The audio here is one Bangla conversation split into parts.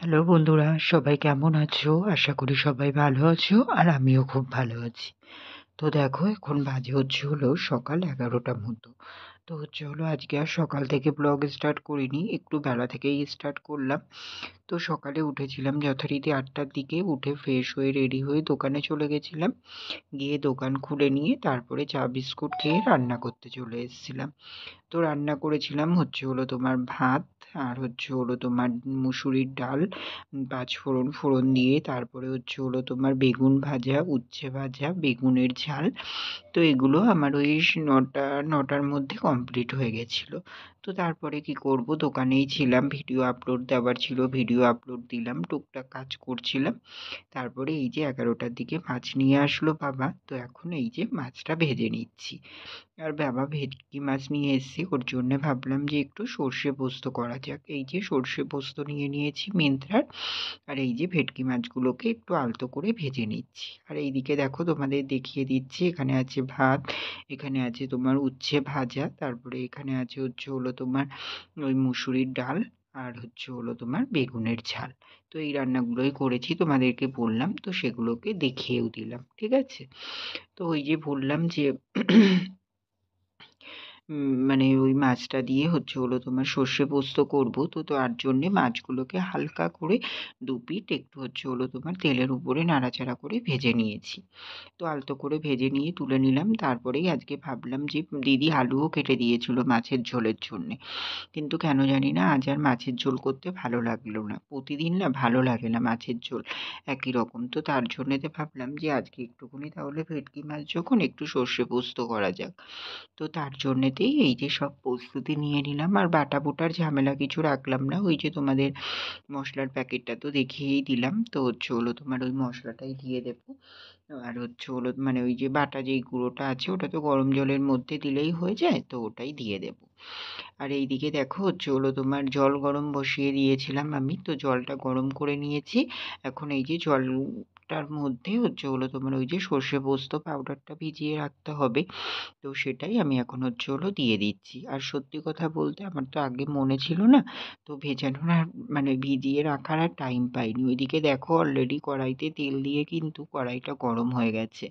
হ্যালো বন্ধুরা, সবাই কেমন আছো? আশা করি সবাই ভালো আছো আর আমিও খুব ভালো আছি। তো দেখো এখন বাজে হলো সকাল 11টার মতো। তো আজকে আর সকাল থেকে ব্লগ স্টার্ট করিনি, একটু বেলা থেকেই স্টার্ট করলাম। তো সকালে উঠেছিলাম যথারীতি 8টার দিকে, উঠে ফ্রেশ হয়ে রেডি হয়ে দোকানে চলে গেছিলাম। গিয়ে দোকান খুলে নিয়ে তারপরে চা বিস্কুট খেয়ে রান্না করতে চলে এসেছিলাম। তো রান্না করেছিলাম তোমার ভাত, আর তোমার মুসুরির ডাল, পাঁচফোড়ন দিয়ে, তারপরে তোমার বেগুন ভাজা, উচ্ছে ভাজা, বেগুনের ঝাল। তো এগুলো আমার ওই 9টার মধ্যে কমপ্লিট হয়ে গেছিল। তো তারপরে কি করব, দোকানেই ছিলাম, ভিডিও আপলোড দেওয়ার ছিল, ভিডিও আপলোড দিলাম, টুকটাক কাজ করছিলাম। তারপরে এই যে 11টার দিকে মাছ নিয়ে আসলো বাবা, তো এখন এই যে মাছটা ভেজে নিচ্ছি। আর বাবা ভেটকি মাছ নিয়ে এসেছে, ওর জন্য ভাবলাম যে একটু সর্ষে পোস্ত করা যাক। এই যে সর্ষে পোস্ত নিয়ে নিয়েছি মিন্ত্রার, আর এই যে ভেটকি মাছগুলোকে একটু আলতো করে ভেজে নিচ্ছি। আর এইদিকে দেখো তোমাদের দেখিয়ে দিচ্ছি, এখানে আছে ভাত, এখানে আছে তোমার উচ্ছে ভাজা, তারপরে এখানে আছে তোমার ওই মুসুরির ডাল, আর তোমার বেগুনের ঝাল। তো এই রান্নাগুলোই করেছি, তোমাদেরকে বললাম, তো সেগুলোকে দেখিয়েও দিলাম, ঠিক আছে। তো ওই যে বললাম যে মানে ওই মাছটা দিয়ে তোমার সর্ষে পোস্ত করব। তো তার জন্যে মাছগুলোকে হালকা করে দুপিঠ একটু তোমার তেলের উপরে নাড়াচাড়া করে ভেজে নিয়েছি। তো আলতো করে ভেজে নিয়ে তুলে নিলাম। তারপরেই আজকে ভাবলাম যে দিদি আলুও কেটে দিয়েছিল মাছের ঝোলের জন্যে। কিন্তু কেন জানি না আজ আর মাছের ঝোল করতে ভালো লাগলো না। প্রতিদিন না ভালো লাগে না মাছের ঝোল একই রকম। তো তার জন্যেতে ভাবলাম যে আজকে একটুখানি তাহলে ভেটকি মাছ যখন একটু সর্ষে পোস্ত করা যাক। তো তার জন্যেতেই এই যে সব প্রস্তুতি নিয়ে নিলাম, আর বাটা-বুটার ঝামেলা কিছু রাখলাম না। ওই যে তোমাদের মশলার প্যাকেটটা তো দেখিয়েই দিলাম। তো তোমার ওই মশলাটাই দিয়ে দেবো। আর মানে ওই যে বাটা যেই গুঁড়োটা আছে ওটা তো গরম জলের মধ্যে দিলেই হয়ে যায়, তো ওটাই দিয়ে দেবো। আর এইদিকে দেখো তোমার জল গরম বসিয়ে দিয়েছিলাম আমি, তো জলটা গরম করে নিয়েছি। এখন এই যে জলটার মধ্যে তোমার ওই যে সর্ষে পোস্ত পাউডারটা ভিজিয়ে রাখতে হবে, তো সেটাই আমি এখন দিয়ে দিচ্ছি। আর সত্যি কথা বলতে আমার তো আগে মনে ছিল না, তো ভেজানোর আর মানে ভিজিয়ে রাখার আর টাইম পাইনি। ওইদিকে দেখো অলরেডি কড়াইতে তেল দিয়ে কিন্তু কড়াইটা গরম হয়ে গেছে।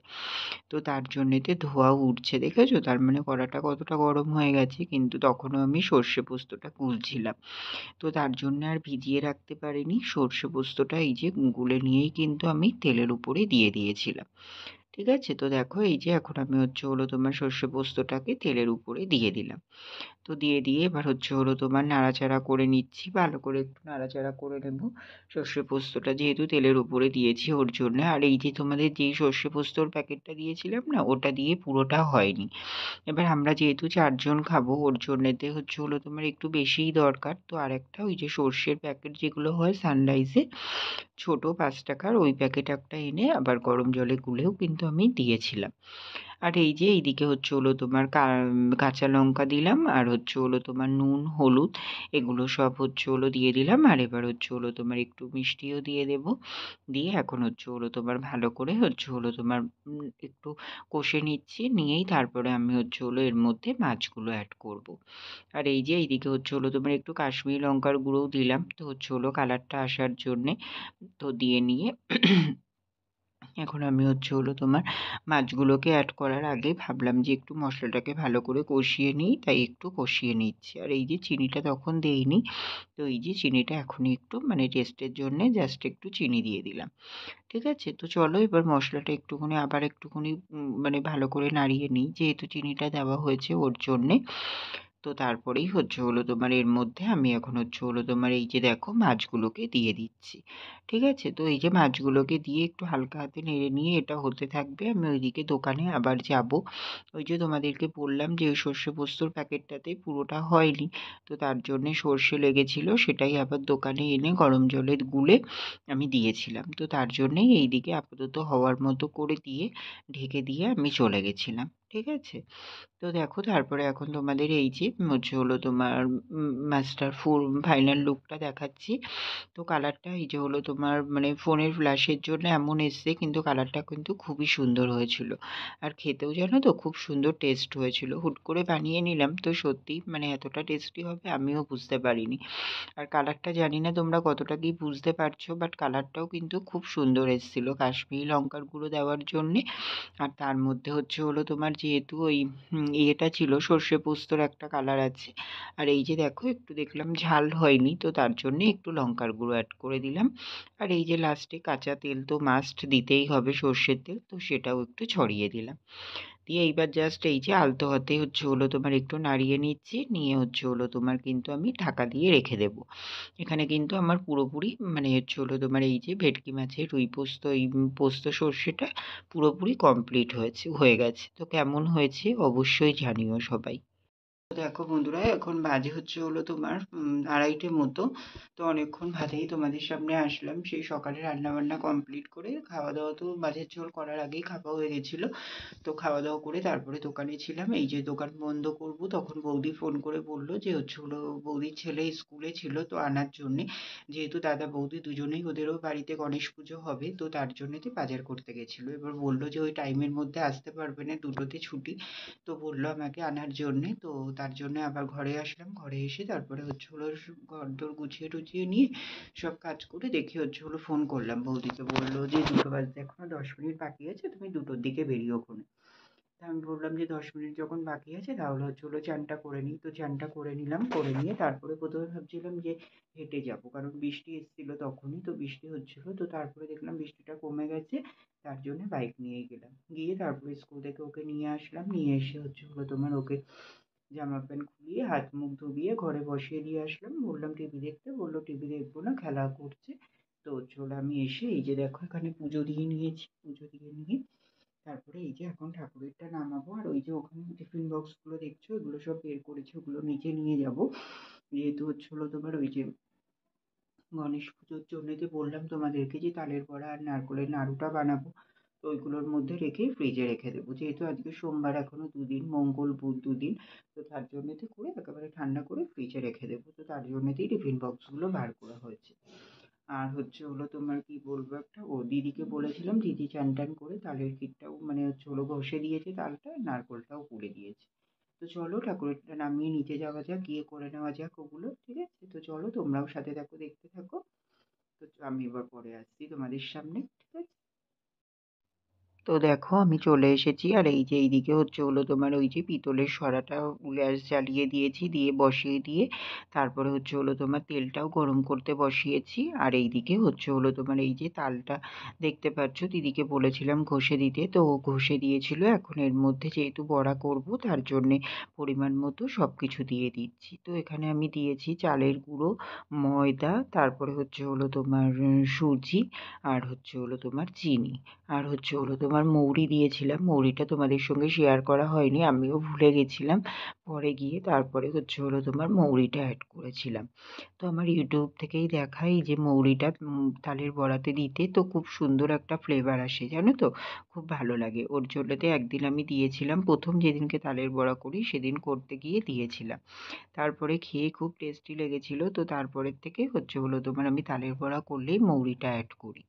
তো তার জন্যেতে ধোঁয়াও উঠছে, দেখেছো? তার মানে কড়াটা কতটা গরম হয়ে গেছে, কিন্তু তখনও আমি সর্ষে পোস্তটা গুলছিলাম। তো তার জন্য আর ভিজিয়ে রাখতে পারিনি। সর্ষে পোস্তটা এই যে গুলে নিয়েই কিন্তু আমি তেলের উপরে দিয়ে দিয়েছিলাম। ঠিক আছে? তো দেখো এই যে এখন আমি তোমার সর্ষে পোস্তটাকে তেলের উপরে দিয়ে দিলাম। তো দিয়ে এবার তোমার নাড়াচাড়া করে নিচ্ছি। ভালো করে একটু নাড়াচাড়া করে নেব। সর্ষে পোস্তটা যেহেতু তেলের উপরে দিয়েছি ওর জন্যে। আর এই যে তোমাদের যেই সর্ষে পোস্তর প্যাকেটটা দিয়েছিলাম না, ওটা দিয়ে পুরোটা হয়নি। এবার আমরা যেহেতু 4 জন খাবো, ওর জন্যেতে তোমার একটু বেশিই দরকার। তো আরেকটা ওই যে সর্ষের প্যাকেট যেগুলো হয় সানরাইজের ছোট 5 টাকার, ওই প্যাকেট একটা এনে আবার গরম জলে গুলেও কিন্তু আমি দিয়েছিলাম। আর এই যে এইদিকে তোমার কাঁচা লঙ্কা দিলাম, আর তোমার নুন, হলুদ এগুলো সব দিয়ে দিলাম। আর এবার তোমার একটু মিষ্টিও দিয়ে দেবো। দিয়ে এখন তোমার ভালো করে তোমার একটু কষে নিচ্ছি। নিয়েই তারপরে আমি এর মধ্যে মাছগুলো অ্যাড করব। আর এই যে এইদিকে তোমার একটু কাশ্মীরি লঙ্কার গুঁড়োও দিলাম। তো কালারটা আসার জন্যে। তো দিয়ে নিয়ে এখন আমি তোমার মাছগুলোকে অ্যাড করার আগে ভাবলাম যে একটু মশলাটাকে ভালো করে কষিয়ে নিই, তাই একটু কষিয়ে নিচ্ছি। আর এই যে চিনিটা তখন দেইনি, তো এই যে চিনিটা এখনই একটু মানে টেস্টের জন্যে জাস্ট একটু চিনি দিয়ে দিলাম। ঠিক আছে? তো চলো এবার মশলাটা একটুখানি আবার একটুখানি মানে ভালো করে নাড়িয়ে নিই, যেহেতু চিনিটা দেওয়া হয়েছে ওর জন্যে। তো তারপরেই তোমার এর মধ্যে আমি এখন তোমার এই যে দেখো মাছগুলোকে দিয়ে দিচ্ছি। ঠিক আছে? তো এই যে মাছগুলোকে দিয়ে একটু হালকা হাতে নেড়ে নিয়ে এটা হতে থাকবে। আমি ওইদিকে দোকানে আবার যাবো। ওই যে তোমাদেরকে বললাম যে ওই সর্ষে পোস্তর প্যাকেটটাতে পুরোটা হয়নি। তো তার জন্যে সর্ষে লেগেছিল, সেটাই আবার দোকানে এনে গরম জলে গুলে আমি দিয়েছিলাম। তো তার জন্যেই এইদিকে আপাতত হওয়ার মতো করে দিয়ে ঢেকে দিয়ে আমি চলে গেছিলাম। ঠিক আছে? তো দেখো তারপরে এখন তোমাদের এই যে হচ্ছে হলো তোমার মাস্টার ফুল ফাইনাল লুকটা দেখাচ্ছি। তো কালারটা এই যে হলো তোমার মানে ফোনের ফ্ল্যাশের জন্য এমন এসছে, কিন্তু কালারটা কিন্তু খুবই সুন্দর হয়েছিল। আর খেতেও জানো তো খুব সুন্দর টেস্ট হয়েছিল। হুট করে বানিয়ে নিলাম, তো সত্যিই মানে এতটা টেস্টি হবে আমিও বুঝতে পারিনি। আর কালারটা জানি না তোমরা কতটা কি বুঝতে পারছো, বাট কালারটাও কিন্তু খুব সুন্দর এসেছিল কাশ্মীরি লঙ্কার গুঁড়ো দেওয়ার জন্যে। আর তার মধ্যে হচ্ছে হলো তোমার যেহেতু ওই ইয়েটা ছিল, সর্ষে পোস্তর একটা কালার আছে। আর এই যে দেখো একটু দেখলাম ঝাল হয়নি, তো তার জন্যে একটু লঙ্কার গুঁড়ো অ্যাড করে দিলাম। আর এই যে লাস্টে কাঁচা তেল তো মাস্ট দিতেই হবে, সর্ষের তেল, তো সেটাও একটু ছড়িয়ে দিলাম। দিয়ে এইবার জাস্ট এই যে আলতো হাতে হচ্ছে হলো তোমার একটু নাড়িয়ে নিচ্ছি, নিয়ে হচ্ছে হলো তোমার কিন্তু আমি ঢাকা দিয়ে রেখে দেবো। এখানে কিন্তু আমার পুরোপুরি মানে হচ্ছে হলো তোমার এই যে ভেটকি মাছের রুই পোস্ত, এই পোস্ত সর্ষেটা পুরোপুরি কমপ্লিট হয়ে গেছে। তো কেমন হয়েছে অবশ্যই জানিও সবাই। তো দেখো বন্ধুরা, এখন বাজে হচ্ছে হলো তোমার 2:30 মতো। তো অনেকক্ষণ বাদেই তোমাদের সামনে আসলাম। সেই সকালে রান্না বান্না কমপ্লিট করে খাওয়া দাওয়া তো মাছের ঝোল করার আগেই খাওয়া হয়ে গেছিলো। তো খাওয়া দাওয়া করে তারপরে দোকানে ছিলাম। এই যে দোকান বন্ধ করব, তখন বৌদি ফোন করে বলল যে হচ্ছে হলো বৌদির ছেলে স্কুলে ছিল তো আনার জন্যে। যেহেতু দাদা বৌদি দুজনেই ওদেরও বাড়িতে গণেশ পুজো হবে, তো তার জন্যেতে বাজার করতে গেছিলো। এবার বলল যে ওই টাইমের মধ্যে আসতে পারবে না, দুটোতে ছুটি। তো বললো আমাকে আনার জন্যে, তো তার জন্য আবার ঘরে আসলাম। ঘরে এসে তারপরে হচ্ছে হলো ঘর দোর গুছিয়ে টুছিয়ে নিয়ে সব কাজ করে দেখে হচ্ছে হলো ফোন করলাম বৌদিকে। বললো যে 2টো বাজতে এখনো 10 মিনিট বাকি আছে, তুমি 2টোর দিকে বেরিও ওখানে। তা আমি বললাম যে 10 মিনিট যখন বাকি আছে তাহলে হচ্ছে হলো চানটা করে নিই। তো চানটা করে নিলাম, করে নিয়ে তারপরে প্রথমে ভাবছিলাম যে হেঁটে যাব, কারণ বৃষ্টি এসেছিল তখনই, তো বৃষ্টি হচ্ছিল। তো তারপরে দেখলাম বৃষ্টিটা কমে গেছে, তার জন্য বাইক নিয়েই গেলাম। গিয়ে তারপরে স্কুল থেকে ওকে নিয়ে আসলাম, নিয়ে এসে হচ্ছে হলো তোমার ওকে জামা প্যান্ট খুলিয়ে হাত মুখ ধুবিয়ে ঘরে বসিয়ে দিয়ে আসলাম। বললাম টিভি দেখতে, বললো টিভি দেখবো না, খেলা করছে। তো হচ্ছে হলো আমি এসে এই যে দেখো এখানে পুজো দিয়ে নিয়েছি, পুজো দিয়ে নিয়ে তারপরে এই যে এখন ঠাকুরেরটা নামাবো। আর ওই যে ওখানে টিফিন বক্সগুলো দেখছো, ওগুলো সব বের করেছি, ওগুলো নিচে নিয়ে যাব। যেহেতু হচ্ছে হলো তোমার ওই যে গণেশ পুজোর জন্য যে বললাম তোমাদেরকে যে তালের বড়া আর নারকোলের নাড়ুটা বানাবো, তো ওইগুলোর মধ্যে রেখে ফ্রিজে রেখে দেবো। যেহেতু আজকে সোমবার, এখনো 2 দিন, মঙ্গল বুধ 2 দিন, তো তার জন্যতে করে একেবারে ঠান্ডা করে ফ্রিজে রেখে দেবো। তো তার জন্যতেই টিফিন বক্সগুলো বার করা হয়েছে। আর হচ্ছে হলো তোমার কি বলবো, একটা দিদিকে বলেছিলাম, দিদি চান টান করে তালের ক্ষীরটাও মানে হচ্ছে হলো ঘষে দিয়েছে, তালটা নারকোলটাও পুড়ে দিয়েছে। তো চলো ঠাকুরেরটা নামিয়ে নিচে যাওয়া যাক, গিয়ে করে নেওয়া যাক ওগুলো, ঠিক আছে? তো চলো তোমরাও সাথে থাকো, দেখতে থাকো। তো আমি এবার পরে আসছি তোমাদের সামনে, ঠিক আছে? তো দেখো আমি চলে এসেছি, আর এই যে এইদিকে হচ্ছে হলো তোমার ওই যে পিতলের সরাটা গ্যাস জ্বালিয়ে দিয়েছি, দিয়ে বসিয়ে দিয়ে তারপরে হচ্ছে হলো তোমার তেলটাও গরম করতে বসিয়েছি। আর এইদিকে হচ্ছে হলো তোমার এই যে তালটা দেখতে পাচ্ছ, দিদিকে বলেছিলাম ঘষে দিতে, তো ও ঘষে দিয়েছিল। এখন এর মধ্যে যেহেতু বড়া করব তার জন্যে পরিমাণ মতো সব কিছু দিয়ে দিচ্ছি। তো এখানে আমি দিয়েছি চালের গুঁড়ো, ময়দা, তারপরে হচ্ছে হলো তোমার সুজি, আর হচ্ছে হলো তোমার চিনি, আর হচ্ছে হলো তোমার মৌরি দিয়েছিলাম। মৌরিটা তোমাদের সঙ্গে শেয়ার করা হয়নি, আমিও ভুলে গেছিলাম। পরে গিয়ে তারপরে হচ্ছে হলো তোমার মৌরিটা অ্যাড করেছিলাম। তো আমার ইউটিউব থেকেই দেখা এই যে মৌরিটা তালের বড়াতে দিতে, তো খুব সুন্দর একটা ফ্লেভার আসে জানো তো, খুব ভালো লাগে। ওর জন্যতে একদিন আমি দিয়েছিলাম, প্রথম যেদিনকে তালের বড়া করি সেদিন করতে গিয়ে দিয়েছিলাম। তারপরে খেয়ে খুব টেস্টি লেগেছিল। তো তারপরের থেকে হচ্ছে হলো তোমার আমি তালের বড়া করলেই মৌরিটা অ্যাড করি।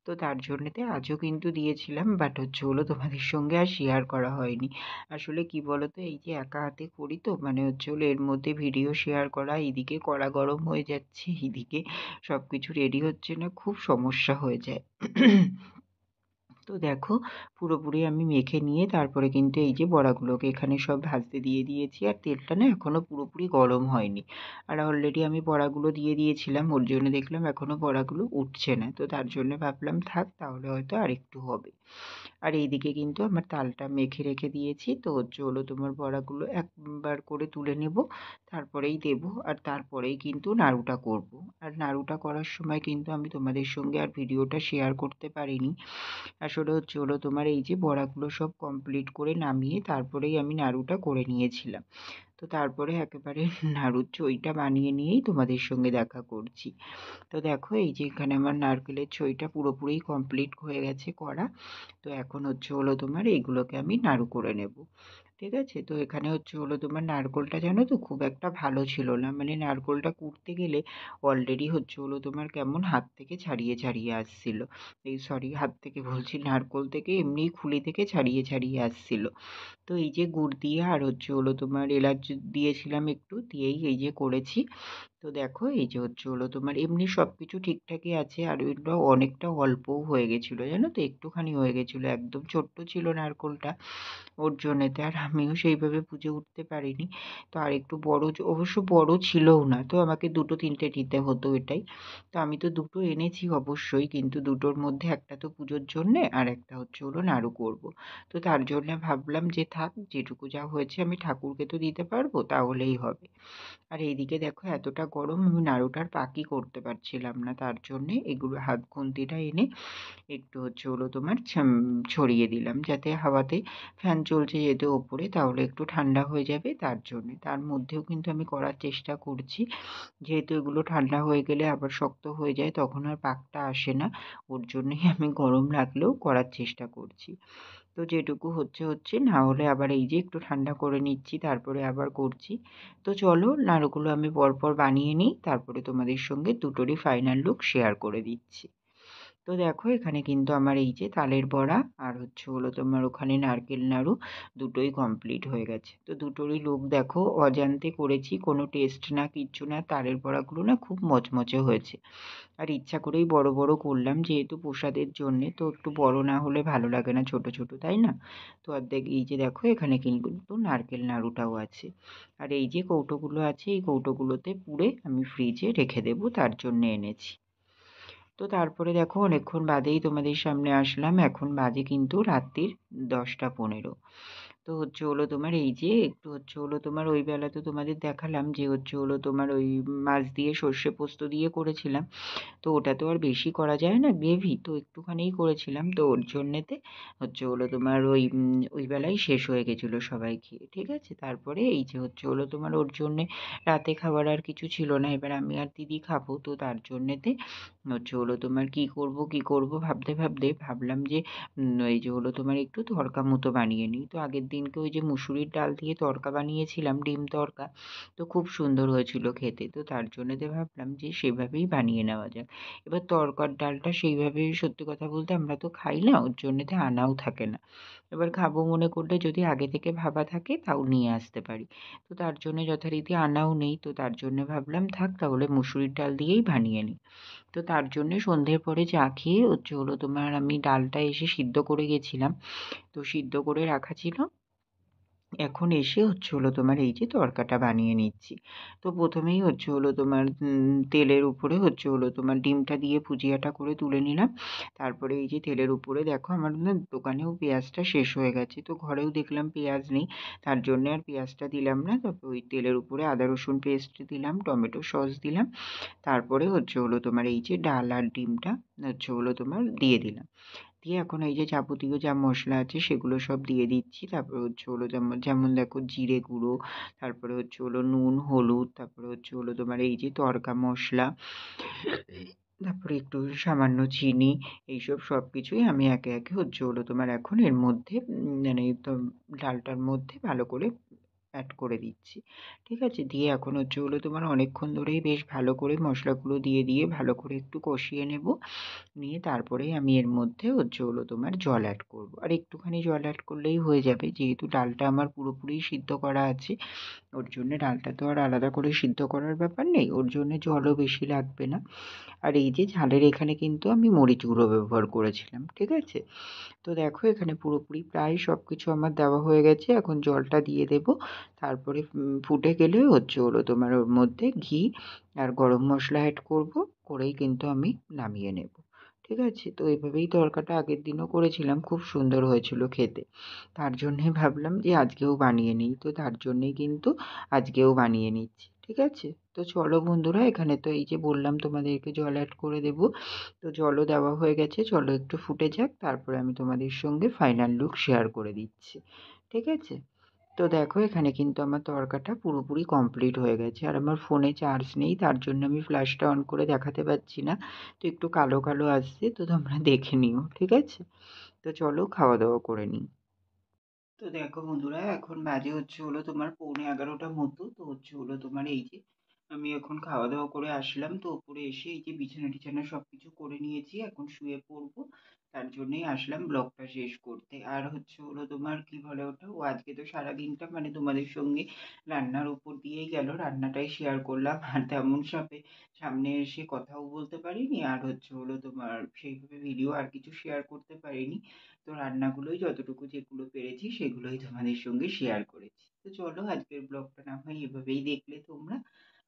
তো তার জন্যেতে আজও কিন্তু দিয়েছিলাম, বাট হচ্ছে হলো তোমাদের সঙ্গে আর শেয়ার করা হয়নি। আসলে কি বলো তো, এই যে একা হাতে করি তো মানে হচ্ছে হলো এর মধ্যে ভিডিও শেয়ার করা, এদিকে কড়া গরম হয়ে যাচ্ছে, এদিকে সব কিছু রেডি হচ্ছে না, খুব সমস্যা হয়ে যায়। তো দেখো পুরোপুরি আমি মেখে নিয়ে তারপরে কিন্তু এই যে বড়াগুলোকে এখানে সব ভাজতে দিয়ে দিয়েছি। আর তেলটা না এখনো পুরোপুরি গরম হয়নি। আর অলরেডি আমি বড়াগুলো দিয়ে দিয়েছিলাম, ওর জন্য দেখলাম এখনো বড়াগুলো উঠছে না। তো তার জন্য ভাবলাম থাক, তাহলে হয়তো আরেকটু হবে। আর এইদিকে কিন্তু আমার তালটা মেখে রেখে দিয়েছি। তো হচ্ছে হলো তোমার বড়াগুলো একবার করে তুলে নেব, তারপরেই দেব। আর তারপরেই কিন্তু নাড়ুটা করব। আর নাড়ুটা করার সময় কিন্তু আমি তোমাদের সঙ্গে আর ভিডিওটা শেয়ার করতে পারিনি। আসলে হচ্ছে হলো তোমার এই যে বড়াগুলো সব কমপ্লিট করে নামিয়ে তারপরেই আমি নাড়ুটা করে নিয়েছিলাম। তো তারপরে একেবারে নাড়ুর ছইটা বানিয়ে নিয়েই তোমাদের সঙ্গে দেখা করছি। তো দেখো এই যে এখানে আমার নারকেলের ছইটা পুরোপুরি কমপ্লিট হয়ে গেছে করা। তো এখন হচ্ছে হলো তোমার এইগুলোকে আমি নাড়ু করে নেব। ঠিক আছে? তো এখানে হচ্ছে হলো তোমার নারকোলটা জানো তো খুব একটা ভালো ছিল না। মানে নারকোলটা কুটতে গেলে অলরেডি হচ্ছে হলো তোমার কেমন হাত থেকে ছাড়িয়ে, ছাড়িয়ে আসছিল। এই সরি, হাত থেকে বলছি, নারকোল থেকে এমনিই খুলি থেকে ছাড়িয়ে, ছাড়িয়ে আসছিল। তো এই যে গুড় দিয়ে আর হচ্ছে হলো তোমার এলাচ দিয়েছিলাম একটু, দিয়েই এই যে করেছি। তো দেখো এই যে হচ্ছে হলো তোমার এমনি সব কিছু ঠিকঠাকই আছে, আর ওইটা অনেকটা অল্পও হয়ে গেছিলো জানো তো, একটুখানি হয়ে গেছিলো, একদম ছোট্ট ছিল নারকোলটা। ওর জন্যেতে আর আমিও সেইভাবে বুঝে উঠতে পারিনি। তো আর একটু বড় অবশ্য বড় ছিলও না, তো আমাকে দুটো তিনটে নিতে হতো এটাই। তো আমি তো দুটো এনেছি অবশ্যই, কিন্তু দুটোর মধ্যে একটা তো পুজোর জন্যে আর একটা হচ্ছে হলো নাড়ু করব। তো তার জন্যে ভাবলাম যে থাক, যেটুকু যা হয়েছে আমি ঠাকুরকে তো দিতে পারবো, তাহলেই হবে। আর এইদিকে দেখো এতটা গরম, আমি নাড়ুটার পাকই করতে পারছিলাম না, তার জন্যে এগুলো হাত খুন্তিটা এনে একটু হচ্ছে হলো তোমার ছড়িয়ে দিলাম, যাতে হাওয়াতে, ফ্যান চলছে যেহেতু ওপরে, তাহলে একটু ঠান্ডা হয়ে যাবে তার জন্যে। তার মধ্যেও কিন্তু আমি করার চেষ্টা করছি, যেহেতু এগুলো ঠান্ডা হয়ে গেলে আবার শক্ত হয়ে যায়, তখন আর পাকটা আসে না। ওর জন্যই আমি গরম লাগলেও করার চেষ্টা করছি। তো যেটুকু হচ্ছে হচ্ছে, না হলে আবার এই যে একটু ঠান্ডা করে নিচ্ছি, তারপরে আবার করছি। তো চলো নাড়ুগুলো আমি পরপর বানিয়ে নিই, তারপরে তোমাদের সঙ্গে দুটোরই ফাইনাল লুক শেয়ার করে দিচ্ছি। তো দেখো এখানে কিন্তু আমার এই যে তালের বড়া আর হচ্ছে হলো তোমার ওখানে নারকেল নাড়ু দুটোই কমপ্লিট হয়ে গেছে। তো দুটোরই লুক দেখো, অজান্তে করেছি, কোনো টেস্ট না কিচ্ছু না, তালের বড়াগুলো না খুব মচমচে হয়েছে। আর ইচ্ছা করেই বড় বড় করলাম, যেহেতু প্রসাদের জন্যে, তো একটু বড় না হলে ভালো লাগে না, ছোট ছোট, তাই না? তো অর্ধেক এই যে দেখো এখানে কিন্তু নারকেল নাড়ুটাও আছে। আর এই যে কৌটোগুলো আছে, এই কৌটোগুলোতে পুরে আমি ফ্রিজে রেখে দেবো, তার জন্য এনেছি। তো তারপরে দেখো অনেকক্ষণ বাদেই তোমাদের সামনে আসলাম, এখন বাজে কিন্তু রাত্রির 10টা 15। তো হচ্ছে হলো তোমার এই যে একটু হচ্ছে হলো তোমার ওই বেলা তো তোমাদের দেখালাম যে হচ্ছে হলো তোমার ওই মাছ দিয়ে সর্ষে পোস্ত দিয়ে করেছিলাম। তো ওটা তো আর বেশি করা যায় না গ্রেভি, তো একটুখানিই করেছিলাম, তো ওর জন্যেতে হচ্ছে হলো তোমার ওই বেলায় শেষ হয়ে গেছিলো সবাই খেয়ে। ঠিক আছে? তারপরে এই যে হচ্ছে হলো তোমার ওর জন্যে রাতে খাবার আর কিছু ছিল না, এবার আমি আর দিদি খাবো, তো তার জন্যেতে হচ্ছে হলো তোমার কি করব ভাবতে ভাবতে ভাবলাম যে এই যে হলো তোমার একটু তড়কা মতো বানিয়ে নিই। তো আগের দিনকে ওই যে মুসুরির ডাল দিয়ে তড়কা বানিয়েছিলাম, ডিম তড়কা, তো খুব সুন্দর হয়েছিল খেতে। তো তার জন্যেতে ভাবলাম যে সেভাবেই বানিয়ে নেওয়া যাক। এবার তড়কার ডালটা সেইভাবে সত্যি কথা বলতে আমরা তো খাই না, ওর জন্যেতে আনাও থাকে না। এবার খাবো মনে করলে যদি আগে থেকে ভাবা থাকে তাও নিয়ে আসতে পারি। তো তার জন্য যথারীতি আনাও নেই, তো তার জন্য ভাবলাম থাক তাহলে মুসুরির ডাল দিয়েই বানিয়ে নিই। তো তার জন্যে সন্ধ্যের পরে চা খেয়ে হচ্ছে হলো তোমার আমি ডালটা এসে সিদ্ধ করে গেছিলাম। তো সিদ্ধ করে রাখা ছিল, এখন এসে হচ্ছে হলো তোমার এই যে তড়কাটা বানিয়ে নিচ্ছি। তো প্রথমেই হচ্ছে হলো তোমার তেলের উপরে হচ্ছে হলো তোমার ডিমটা দিয়ে ভুজিয়াটা করে তুলে নিলাম। তারপরে এই যে তেলের উপরে দেখো আমার না দোকানেও পেঁয়াজটা শেষ হয়ে গেছে, তো ঘরেও দেখলাম পেঁয়াজ নেই, তার জন্যে আর পেঁয়াজটা দিলাম না। তারপর ওই তেলের উপরে আদা রসুন পেস্ট দিলাম, টমেটো সস দিলাম, তারপরে হচ্ছে হলো তোমার এই যে ডাল আর ডিমটা হচ্ছে হলো তোমার দিয়ে দিলাম। দিয়ে এখন এই যে যাবতীয় যা মশলা আছে সেগুলো সব দিয়ে দিচ্ছি। তারপরে হচ্ছে হলো যেমন যেমন দেখো জিরে গুঁড়ো, তারপরে হচ্ছে হলো নুন, হলুদ, তারপরে হচ্ছে হলো তোমার এই যে তড়কা মশলা, তারপরে একটু সামান্য চিনি, এইসব সবকিছুই আমি একে একে হচ্ছে হলো তোমার এখন এর মধ্যে মানে তো ডালটার মধ্যে ভালো করে অ্যাড করে দিচ্ছি। ঠিক আছে? দিয়ে এখন হচ্ছে হলো তোমার অনেকক্ষণ ধরেই বেশ ভালো করে মশলাগুলো দিয়ে দিয়ে ভালো করে একটু কষিয়ে নেব। নিয়ে তারপরেই আমি এর মধ্যে হচ্ছে হলো তোমার জল অ্যাড করব। আর একটুখানি জল অ্যাড করলেই হয়ে যাবে, যেহেতু ডালটা আমার পুরোপুরি সিদ্ধ করা আছে। ওর জন্যে ডালটা তো আর আলাদা করে সিদ্ধ করার ব্যাপার নেই, ওর জন্যে জলও বেশি লাগবে না। আর এই যে ঝালের এখানে কিন্তু আমি মরিচ গুঁড়ো ব্যবহার করেছিলাম। ঠিক আছে? তো দেখো এখানে পুরোপুরি প্রায় সব কিছু আমার দেওয়া হয়ে গেছে, এখন জলটা দিয়ে দেব। তারপরে ফুটে গেলে হচ্ছে হলো তোমার ওর মধ্যে ঘি আর গরম মশলা অ্যাড করব, করেই কিন্তু আমি নামিয়ে নেব। ঠিক আছে? তো এভাবেই তড়কাটা আগের দিনও করেছিলাম, খুব সুন্দর হয়েছিল খেতে। তার জন্যে ভাবলাম যে আজকেও বানিয়ে নিই, তো তার জন্যেই কিন্তু আজকেও বানিয়ে নিচ্ছি। ঠিক আছে? তো চলো বন্ধুরা, এখানে তো এই যে বললাম তোমাদেরকে জল অ্যাড করে দেব, তো জলও দেওয়া হয়ে গেছে, চলো একটু ফুটে যাক, তারপরে আমি তোমাদের সঙ্গে ফাইনাল লুক শেয়ার করে দিচ্ছি। ঠিক আছে? তো দেখো এখানে কিন্তু আমার তড়কাটা পুরোপুরি কমপ্লিট হয়ে গেছে। আর আমার ফোনে চার্জ নেই, তার জন্য আমি ফ্ল্যাশটা অন করে দেখাতে পারছি না। তো একটু কালো, কালো আসছে, তো তোমরা দেখে নিও, ঠিক আছে? তো চলো খাওয়া-দাওয়া করে নিই। তো দেখো বন্ধুরা, এখন বাজে হচ্ছে হলো তোমার 11:15 মতো। তো হচ্ছে হলো তোমার এই যে আমি এখন খাওয়া দাওয়া করে আসলাম, তো ওপরে এসে এই যে বিছানা টিছানা সবকিছু করে নিয়েছি, এখন শুয়ে পড়বো। তার জন্যই আসলাম ব্লগটা শেষ করতে। আর হচ্ছে হলো তোমার কি বলে ওটা, ও আজকে তো সারাদিনটা মানে তোমাদের সঙ্গে রান্নার উপর দিয়েই গেল, রান্নাটাই শেয়ার করলাম। আর তেমন সামনে এসে কথাও বলতে পারিনি, আর হচ্ছে হলো তোমার সেইভাবে ভিডিও আর কিছু শেয়ার করতে পারিনি। তো রান্নাগুলোই যতটুকু যেগুলো পেরেছি সেগুলোই তোমাদের সঙ্গে শেয়ার করেছি। তো চলো আজকের ব্লগটা না হয় এভাবেই দেখলে তোমরা।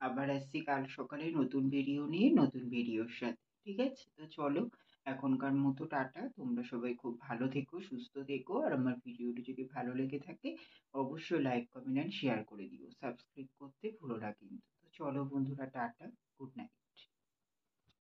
আবার আসছি কাল সকালে নতুন ভিডিও নিয়ে, নতুন ভিডিওর সাথে। ঠিক আছে? তো চলো এখনকার মতো টাটা। তোমরা সবাই খুব ভালো থেকো, সুস্থ থেকো। আর আমার ভিডিওটি যদি ভালো লেগে থাকে অবশ্যই লাইক, কমেন্ট অ্যান্ড শেয়ার করে দিও। সাবস্ক্রাইব করতে ভুলো না কিন্তু। তো চলো বন্ধুরা, টাটা, গুড নাইট।